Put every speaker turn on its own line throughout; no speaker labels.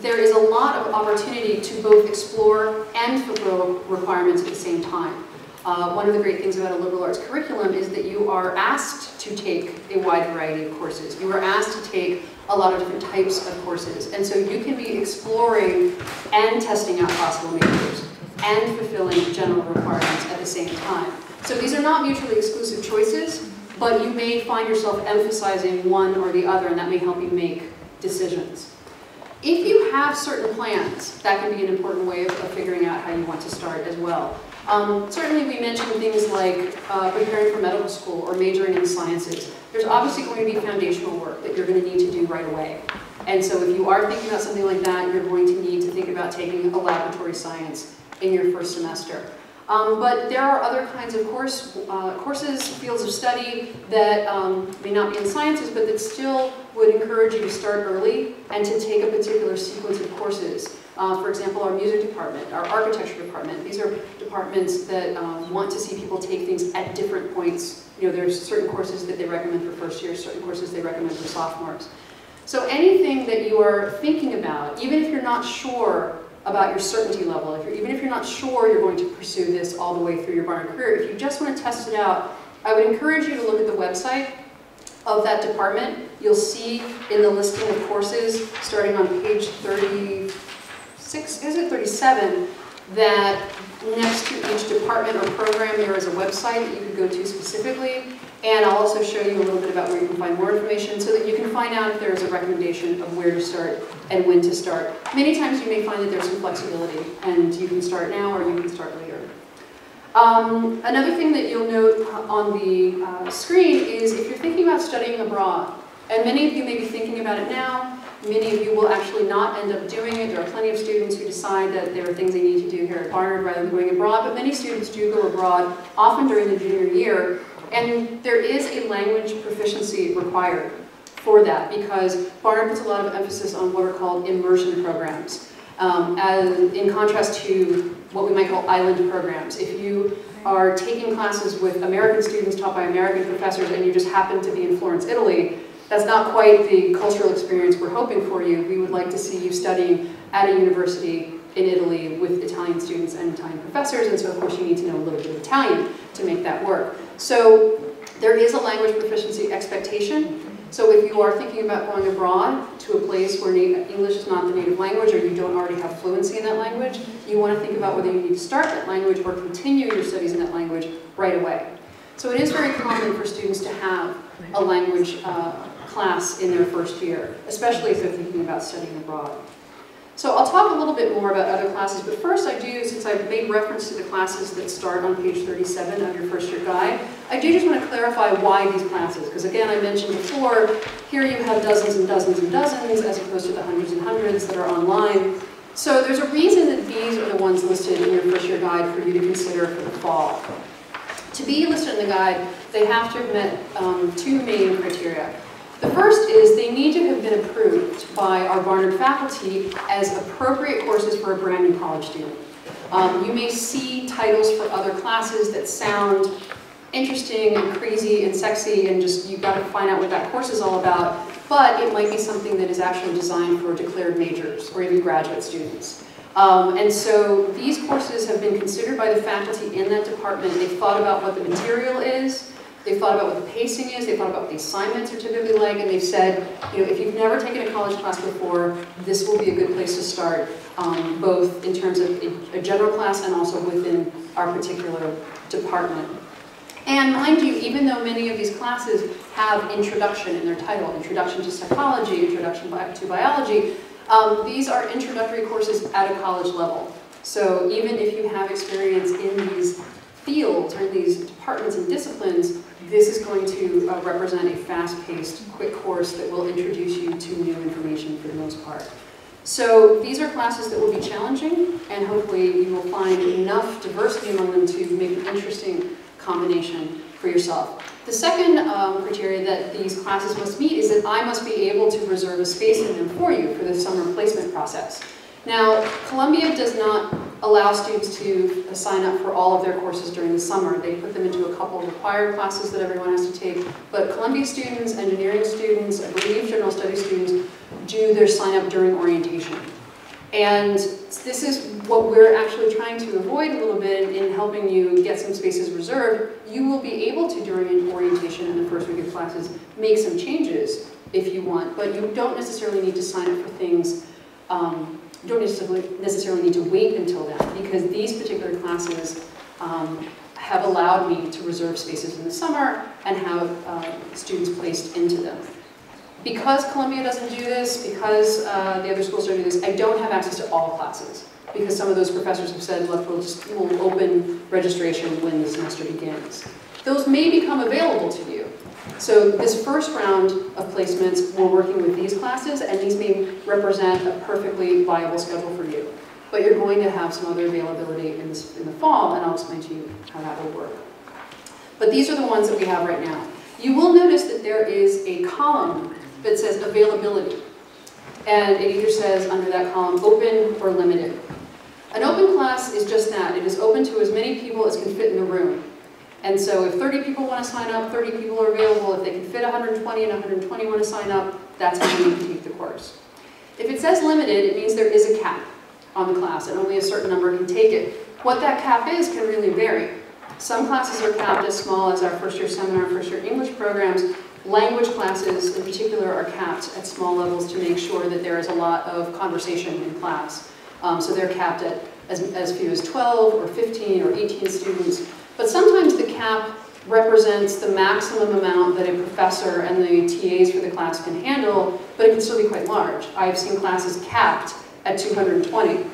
there is a lot of opportunity to both explore and fulfill requirements at the same time. One of the great things about a liberal arts curriculum is that you are asked to take a wide variety of courses. You are asked to take a lot of different types of courses. And so you can be exploring and testing out possible majors and fulfilling general requirements at the same time. So these are not mutually exclusive choices, but you may find yourself emphasizing one or the other, and that may help you make decisions. If you have certain plans, that can be an important way of figuring out how you want to start as well. Certainly we mentioned things like preparing for medical school or majoring in sciences. There's obviously going to be foundational work that you're going to need to do right away. And so if you are thinking about something like that, you're going to need to think about taking a laboratory science in your first semester. But there are other kinds of courses, fields of study that may not be in sciences, but that still would encourage you to start early and to take a particular sequence of courses. For example, our music department, our architecture department, these are departments that want to see people take things at different points. You know, there's certain courses that they recommend for first years, certain courses they recommend for sophomores. So anything that you are thinking about, even if you're not sure about your certainty level, even if you're not sure you're going to pursue this all the way through your Barnard career, if you just want to test it out, I would encourage you to look at the website of that department. You'll see in the listing of courses, starting on page 36, is it 37, that next to each department or program there is a website that you could go to specifically. And I'll also show you a little bit about where you can find more information so that you can find out if there is a recommendation of where to start and when to start. Many times you may find that there's some flexibility and you can start now or you can start later. Another thing that you'll note on the screen is if you're thinking about studying abroad, and many of you may be thinking about it now, many of you will actually not end up doing it. There are plenty of students who decide that there are things they need to do here at Barnard rather than going abroad, but many students do go abroad, often during the junior year. And there is a language proficiency required for that because Barnard puts a lot of emphasis on what are called immersion programs, in contrast to what we might call island programs. If you are taking classes with American students taught by American professors and you just happen to be in Florence, Italy, that's not quite the cultural experience we're hoping for you. We would like to see you studying at a university in Italy with Italian students and Italian professors, and so of course you need to know a little bit of Italian to make that work. So there is a language proficiency expectation. So if you are thinking about going abroad to a place where English is not the native language or you don't already have fluency in that language, you want to think about whether you need to start that language or continue your studies in that language right away. So it is very common for students to have a language class in their first year, especially if they're thinking about studying abroad. So I'll talk a little bit more about other classes, but first I do, since I've made reference to the classes that start on page 37 of your first year guide, I do just want to clarify why these classes, because again, I mentioned before, here you have dozens and dozens and dozens as opposed to the hundreds and hundreds that are online. So there's a reason that these are the ones listed in your first year guide for you to consider for the fall. To be listed in the guide, they have to have met two main criteria. The first is they need to have been approved by our Barnard faculty as appropriate courses for a brand new college student. You may see titles for other classes that sound interesting and crazy and sexy and just you've got to find out what that course is all about, but it might be something that is actually designed for declared majors or even graduate students. And so these courses have been considered by the faculty in that department. They've thought about what the material is, they've thought about what the pacing is, they've thought about what the assignments are typically like, and they've said, you know, if you've never taken a college class before, this will be a good place to start, both in terms of a general class and also within our particular department. And mind you, even though many of these classes have introduction in their title, introduction to psychology, introduction to biology, these are introductory courses at a college level. So even if you have experience in these fields or in these departments and disciplines, this is going to represent a fast-paced, quick course that will introduce you to new information for the most part. So these are classes that will be challenging, and hopefully you will find enough diversity among them to make an interesting combination for yourself. The second criteria that these classes must meet is that I must be able to reserve a space in them for you for the summer placement process. Now, Columbia does not allow students to sign up for all of their courses during the summer. They put them into a couple of required classes that everyone has to take, but Columbia students, engineering students, I believe general studies students do their sign up during orientation. And this is what we're actually trying to avoid a little bit in helping you get some spaces reserved. You will be able to, during orientation in the first week of classes, make some changes if you want, but you don't necessarily need to sign up for things, you don't necessarily need to wait until then, because these particular classes have allowed me to reserve spaces in the summer and have students placed into them. Because Columbia doesn't do this, because the other schools don't do this, I don't have access to all classes. Because some of those professors have said, look, we'll open registration when the semester begins. Those may become available to you. So this first round of placements, we're working with these classes, and these may represent a perfectly viable schedule for you. But you're going to have some other availability in the fall, and I'll explain to you how that will work. But these are the ones that we have right now. You will notice that there is a column that says availability. And it either says under that column open or limited. An open class is just that. It is open to as many people as can fit in the room. And so if 30 people want to sign up, 30 people are available. If they can fit 120 and 120 want to sign up, that's how you need to take the course. If it says limited, it means there is a cap on the class and only a certain number can take it. What that cap is can really vary. Some classes are capped as small as our first year seminar, first year English programs. Language classes in particular are capped at small levels to make sure that there is a lot of conversation in class. So they're capped at as few as 12 or 15 or 18 students. But sometimes the cap represents the maximum amount that a professor and the TAs for the class can handle, but it can still be quite large. I've seen classes capped at 220.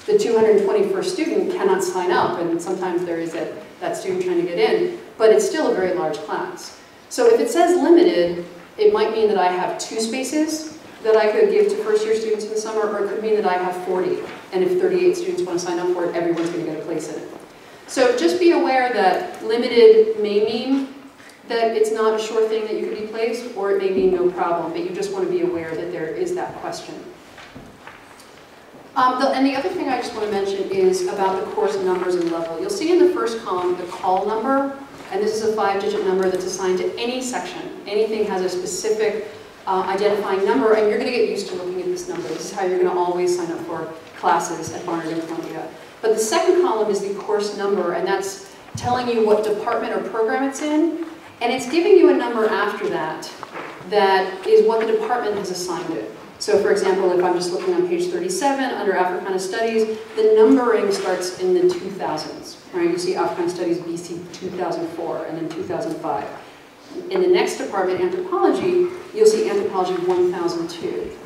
The 221st student cannot sign up, and sometimes there is that student trying to get in, but it's still a very large class. So if it says limited, it might mean that I have 2 spaces that I could give to first year students in the summer, or it could mean that I have 40. And if 38 students want to sign up for it, everyone's going to get a place in it. So just be aware that limited may mean that it's not a sure thing that you could be placed, or it may mean no problem, but you just want to be aware that there is that question. And the other thing I just want to mention is about the course numbers and level. You'll see in the first column the call number. And this is a 5-digit number that's assigned to any section. Anything has a specific identifying number, and you're going to get used to looking at this number. This is how you're going to always sign up for classes at Barnard and Columbia. But the second column is the course number, and that's telling you what department or program it's in. And it's giving you a number after that that is what the department has assigned it. So for example, if I'm just looking on page 37 under Africana Studies, the numbering starts in the 2000s. Right? You see Africana Studies BC 2004 and then 2005. In the next department, Anthropology, you'll see Anthropology 1002.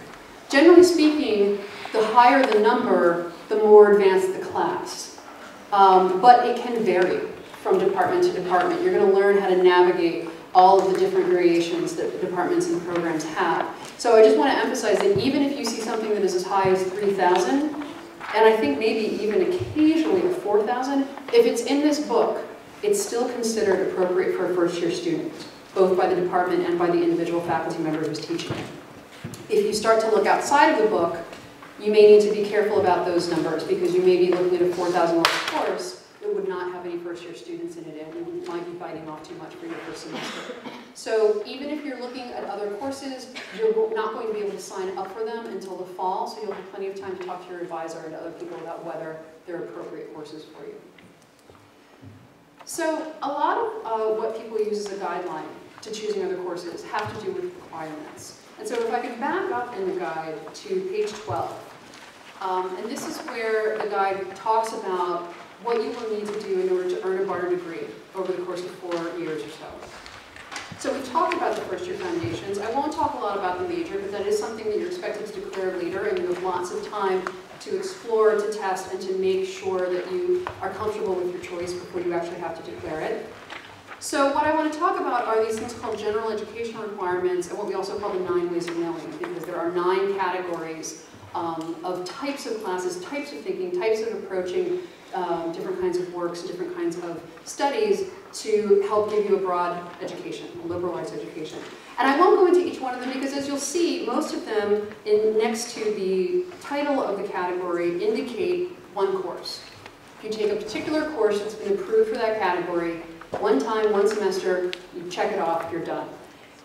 Generally speaking, the higher the number, the more advanced the class. But it can vary from department to department. You're going to learn how to navigate all of the different variations that departments and programs have. So I just want to emphasize that even if you see something that is as high as 3,000, and I think maybe even occasionally 4,000, if it's in this book, it's still considered appropriate for a first-year student, both by the department and by the individual faculty member who's teaching it. If you start to look outside of the book, you may need to be careful about those numbers, because you may be looking at a 4,000 course that would not have any first-year students in it, and you might be biting off too much for your first semester. So even if you're looking at other courses, you're not going to be able to sign up for them until the fall, so you'll have plenty of time to talk to your advisor and other people about whether they're appropriate courses for you. So a lot of what people use as a guideline to choosing other courses have to do with requirements. And so if I could back up in the guide to page 12, and this is where the guide talks about what you will need to do in order to earn a Barnard degree over the course of 4 years or so. So we talked about the first year foundations. I won't talk a lot about the major, but that is something that you're expected to declare later, and you have lots of time to explore, to test, and to make sure that you are comfortable with your choice before you actually have to declare it. So what I want to talk about are these things called general education requirements, and what we also call the 9 ways of knowing, because there are 9 categories of types of classes, types of thinking, types of approaching different kinds of works, different kinds of studies to help give you a broad education, a liberal arts education. And I won't go into each one of them because, as you'll see, most of them next to the title of the category indicate one course. If you take a particular course that's been approved for that category, one time, one semester, you check it off, you're done.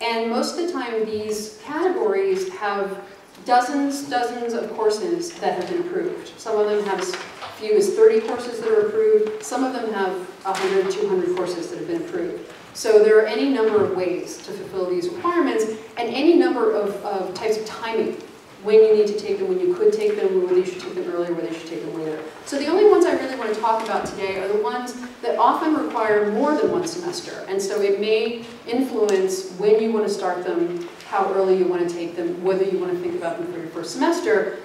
And most of the time these categories have dozens of courses that have been approved. Some of them have as few as 30 courses that are approved. Some of them have 100, 200 courses that have been approved. So there are any number of ways to fulfill these requirements and any number of types of timing. When you need to take them, when you could take them, whether you should take them earlier, whether you should take them later. So the only ones I really want to talk about today are the ones that often require more than one semester. And so it may influence when you want to start them, how early you want to take them, whether you want to think about them for your first semester.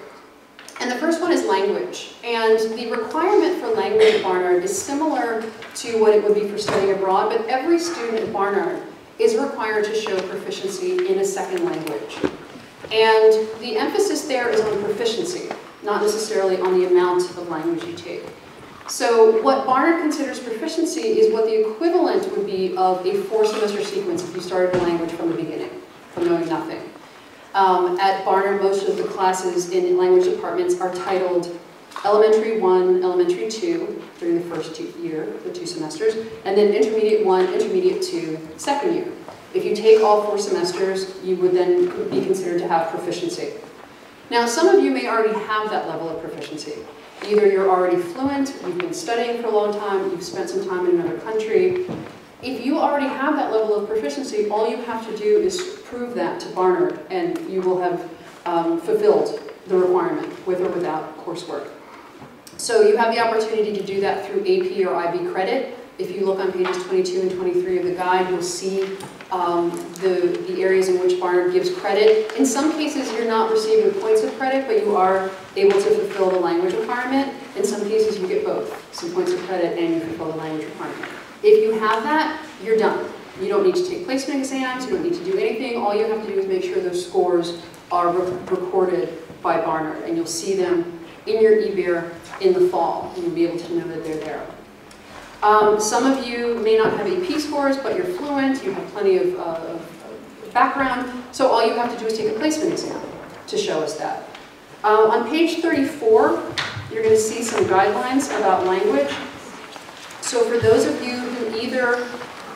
And the first one is language. And the requirement for language at Barnard is similar to what it would be for studying abroad, but every student at Barnard is required to show proficiency in a second language. And the emphasis there is on proficiency, not necessarily on the amount of language you take. So what Barnard considers proficiency is what the equivalent would be of a 4-semester sequence if you started a language from the beginning, from knowing nothing. At Barnard, most of the classes in language departments are titled Elementary 1, Elementary 2 during the first year, the 2 semesters, and then Intermediate 1, Intermediate 2, second year. If you take all 4 semesters, you would then be considered to have proficiency. Now, some of you may already have that level of proficiency. Either you're already fluent, you've been studying for a long time, you've spent some time in another country. If you already have that level of proficiency, all you have to do is prove that to Barnard, and you will have fulfilled the requirement with or without coursework. So you have the opportunity to do that through AP or IB credit. If you look on pages 22 and 23 of the guide, you'll see the areas in which Barnard gives credit. In some cases, you're not receiving points of credit, but you are able to fulfill the language requirement. In some cases, you get both, some points of credit and you fulfill the language requirement. If you have that, you're done. You don't need to take placement exams, you don't need to do anything. All you have to do is make sure those scores are recorded by Barnard, and you'll see them in your eBeer in the fall, and you'll be able to know that they're there. Some of you may not have AP scores, but you're fluent, you have plenty of background, so all you have to do is take a placement exam to show us that. On page 34, you're going to see some guidelines about language. So for those of you who either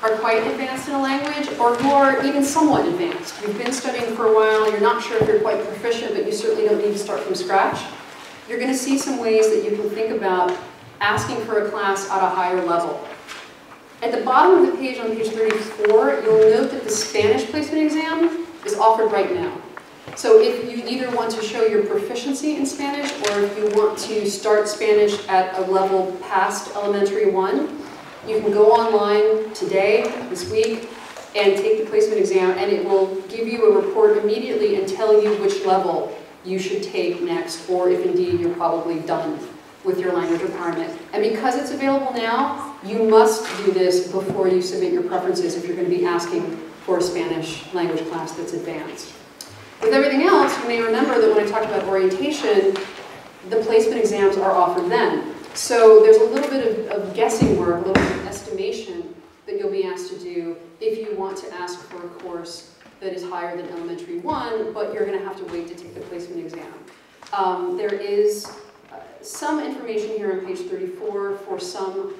are quite advanced in a language or who are even somewhat advanced, you've been studying for a while, you're not sure if you're quite proficient, but you certainly don't need to start from scratch, you're going to see some ways that you can think about asking for a class at a higher level. At the bottom of the page, on page 34, you'll note that the Spanish placement exam is offered right now. So if you either want to show your proficiency in Spanish or if you want to start Spanish at a level past elementary 1, you can go online today, this week, and take the placement exam, and it will give you a report immediately and tell you which level you should take next, or if indeed you're probably done with your language requirement. And because it's available now, you must do this before you submit your preferences if you're going to be asking for a Spanish language class that's advanced. With everything else, you may remember that when I talked about orientation, the placement exams are offered then. So there's a little bit of guessing work, a little bit of estimation that you'll be asked to do if you want to ask for a course that is higher than elementary 1, but you're going to have to wait to take the placement exam. There is some information here on page 34 for some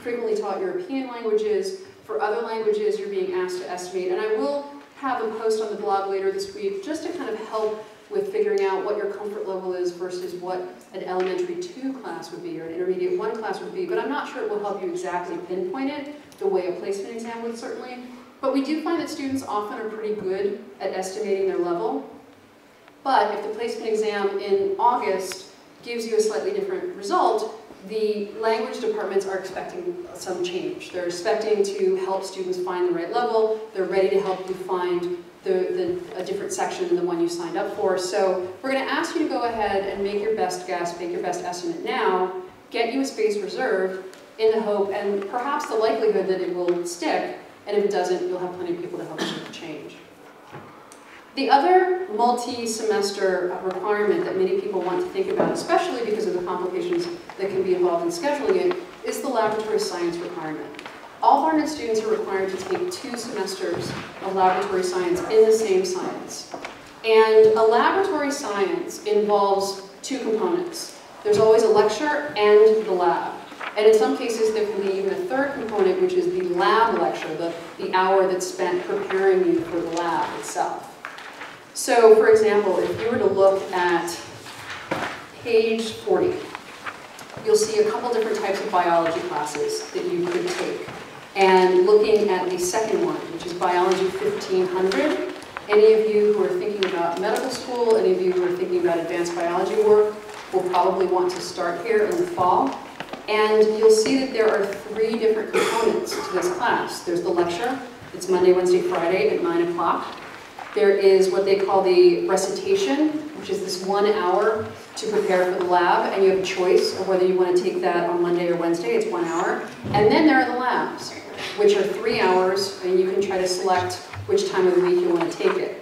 frequently taught European languages. For other languages, you're being asked to estimate, and I will have a post on the blog later this week just to kind of help with figuring out what your comfort level is versus what an elementary 2 class would be or an intermediate 1 class would be, but I'm not sure it will help you exactly pinpoint it the way a placement exam would certainly. But we do find that students often are pretty good at estimating their level. But if the placement exam in August gives you a slightly different result, the language departments are expecting some change. They're expecting to help students find the right level. They're ready to help you find a different section than the one you signed up for. So we're going to ask you to go ahead and make your best guess, make your best estimate now, get you a space reserved in the hope and perhaps the likelihood that it will stick, and if it doesn't, you'll have plenty of people to help you change. The other multi-semester requirement that many people want to think about, especially because of the complications that can be involved in scheduling it, is the laboratory science requirement. All Barnard students are required to take 2 semesters of laboratory science in the same science. And a laboratory science involves 2 components. There's always a lecture and the lab. And in some cases, there can be even a 3rd component, which is the lab lecture, the hour that's spent preparing you for the lab itself. So for example, if you were to look at page 40, you'll see a couple different types of biology classes that you could take. And looking at the second one, which is Biology 1500, any of you who are thinking about medical school, any of you who are thinking about advanced biology work, will probably want to start here in the fall. And you'll see that there are 3 different components to this class. There's the lecture. It's Monday, Wednesday, Friday at 9 o'clock. There is what they call the recitation, which is this 1 hour to prepare for the lab, and you have a choice of whether you want to take that on Monday or Wednesday. It's 1 hour. And then there are the labs, which are 3 hours, and you can try to select which time of the week you want to take it.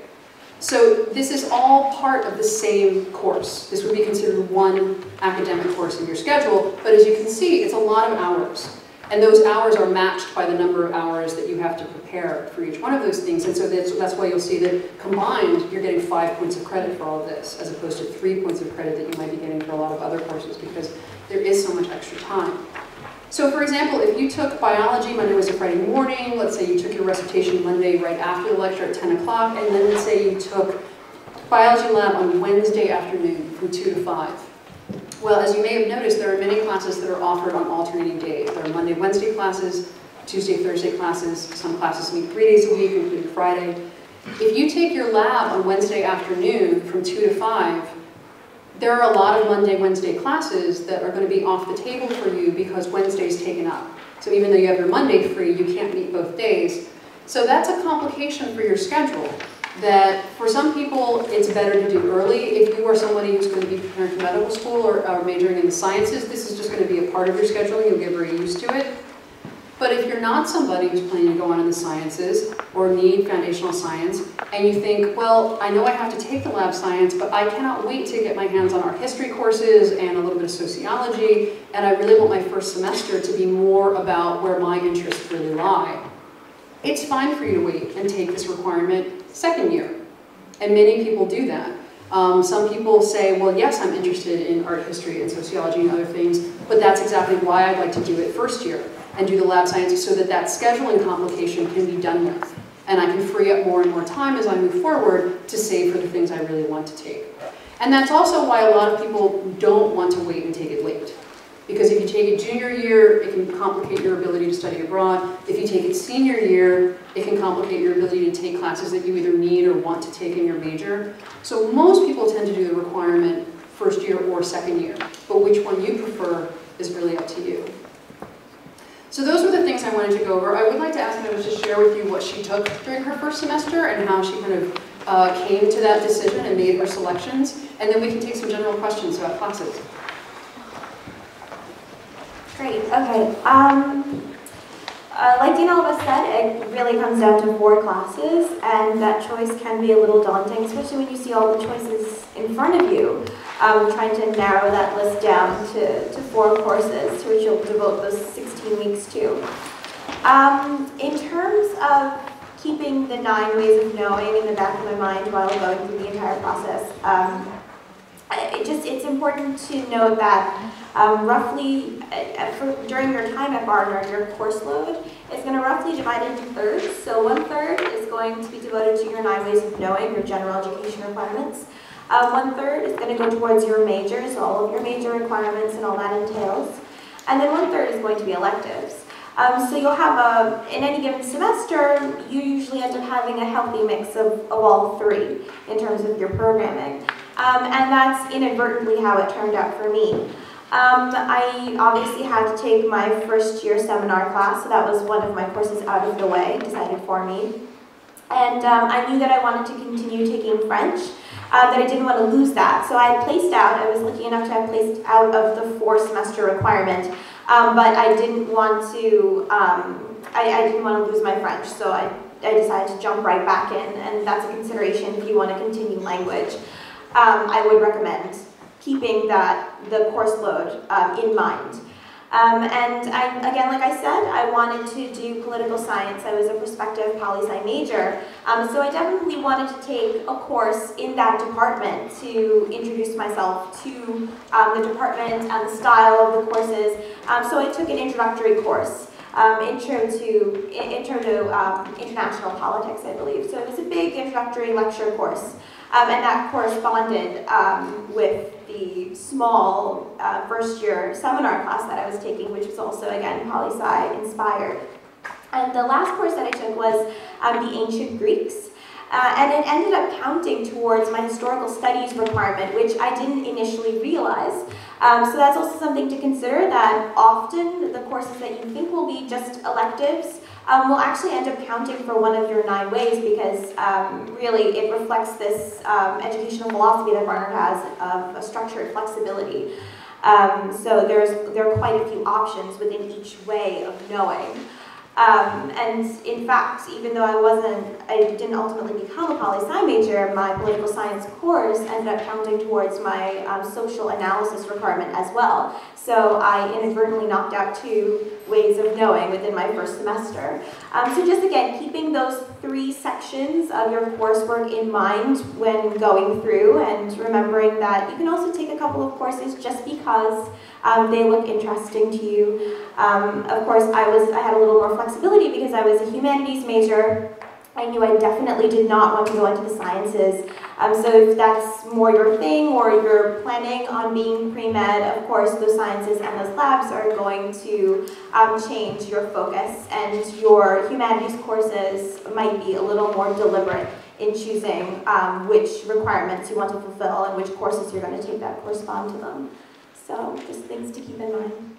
So this is all part of the same course. This would be considered one academic course in your schedule, but as you can see, it's a lot of hours. And those hours are matched by the number of hours that you have to prepare for each one of those things. And so that's why you'll see that combined, you're getting 5 points of credit for all of this, as opposed to 3 points of credit that you might be getting for a lot of other courses, because there is so much extra time. So for example, if you took biology Monday, Wednesday, Friday morning, let's say you took your recitation Monday right after the lecture at 10 o'clock, and then let's say you took biology lab on Wednesday afternoon from 2 to 5. Well, as you may have noticed, there are many classes that are offered on alternating days. There are Monday, Wednesday classes, Tuesday, Thursday classes. Some classes meet 3 days a week, including Friday. If you take your lab on Wednesday afternoon from 2 to 5, there are a lot of Monday, Wednesday classes that are going to be off the table for you because Wednesday's taken up. So even though you have your Monday free, you can't meet both days. So that's a complication for your schedule that for some people it's better to do early. If you are somebody who's going to be preparing for medical school or majoring in the sciences, this is just going to be a part of your schedule. You'll get very used to it. But if you're not somebody who's planning to go on in the sciences or need foundational science, and you think, well, I know I have to take the lab science, but I cannot wait to get my hands on art history courses and a little bit of sociology, and I really want my first semester to be more about where my interests really lie, it's fine for you to wait and take this requirement second year. And many people do that. Some people say, well, yes, I'm interested in art history and sociology and other things, but that's exactly why I'd like to do it first year and do the lab sciences so that that scheduling complication can be done with. And I can free up more and more time as I move forward to save for the things I really want to take. And that's also why a lot of people don't want to wait and take it late. Because if you take it junior year, it can complicate your ability to study abroad. If you take it senior year, it can complicate your ability to take classes that you either need or want to take in your major. So most people tend to do the requirement first year or second year. But which one you prefer is really up to you. So those were the things I wanted to go over. I would like to ask Anna to just share with you what she took during her first semester and how she kind of came to that decision and made her selections. And then we can take some general questions about classes.
Great, okay. Like Dean Alba said, it really comes down to 4 classes, and that choice can be a little daunting, especially when you see all the choices in front of you. Trying to narrow that list down to 4 courses to which you'll devote those 16 weeks to. In terms of keeping the 9 ways of knowing in the back of my mind while going through the entire process, it's important to note that roughly, during your time at Barnard, your course load is going to roughly divide into thirds. So 1/3 is going to be devoted to your 9 ways of knowing, your general education requirements. 1/3 is going to go towards your major, so all of your major requirements and all that entails. And then 1/3 is going to be electives. So you'll have in any given semester, you usually end up having a healthy mix of all 3 in terms of your programming. And that's inadvertently how it turned out for me. I obviously had to take my first year seminar class, so that was one of my courses out of the way, decided for me. And I knew that I wanted to continue taking French, that I didn't want to lose that. So I placed out, I was lucky enough to have placed out of the 4-semester requirement, but I didn't want to, I didn't want to lose my French, so I decided to jump right back in, and that's a consideration if you want to continue language. I would recommend keeping the course load in mind. And again, like I said, I wanted to do political science. I was a prospective poli-sci major, so I definitely wanted to take a course in that department to introduce myself to the department and the style of the courses. So I took an introductory course, Intro to International Politics, I believe. So it was a big introductory lecture course. and that corresponded with the small first-year seminar class that I was taking, which was also, again, poli-sci inspired. And the last course that I took was the Ancient Greeks. And it ended up counting towards my historical studies requirement, which I didn't initially realize. So that's also something to consider, that often the courses that you think will be just electives will actually end up counting for one of your 9 ways, because really it reflects this educational philosophy that Barnard has of a structured flexibility. So there are quite a few options within each way of knowing. And in fact, even though I didn't ultimately become a poli-sci major, my political science course ended up counting towards my social analysis requirement as well. So I inadvertently knocked out 2 ways of knowing within my first semester. So just again, keeping those 3 sections of your coursework in mind when going through, and remembering that you can also take a couple of courses just because they look interesting to you. Of course, I had a little more flexibility because I was a humanities major. I knew I definitely did not want to go into the sciences. So if that's more your thing, or you're planning on being pre-med, of course those sciences and those labs are going to change your focus, and your humanities courses might be a little more deliberate in choosing which requirements you want to fulfill and which courses you're going to take that correspond to them. So just things to keep in mind.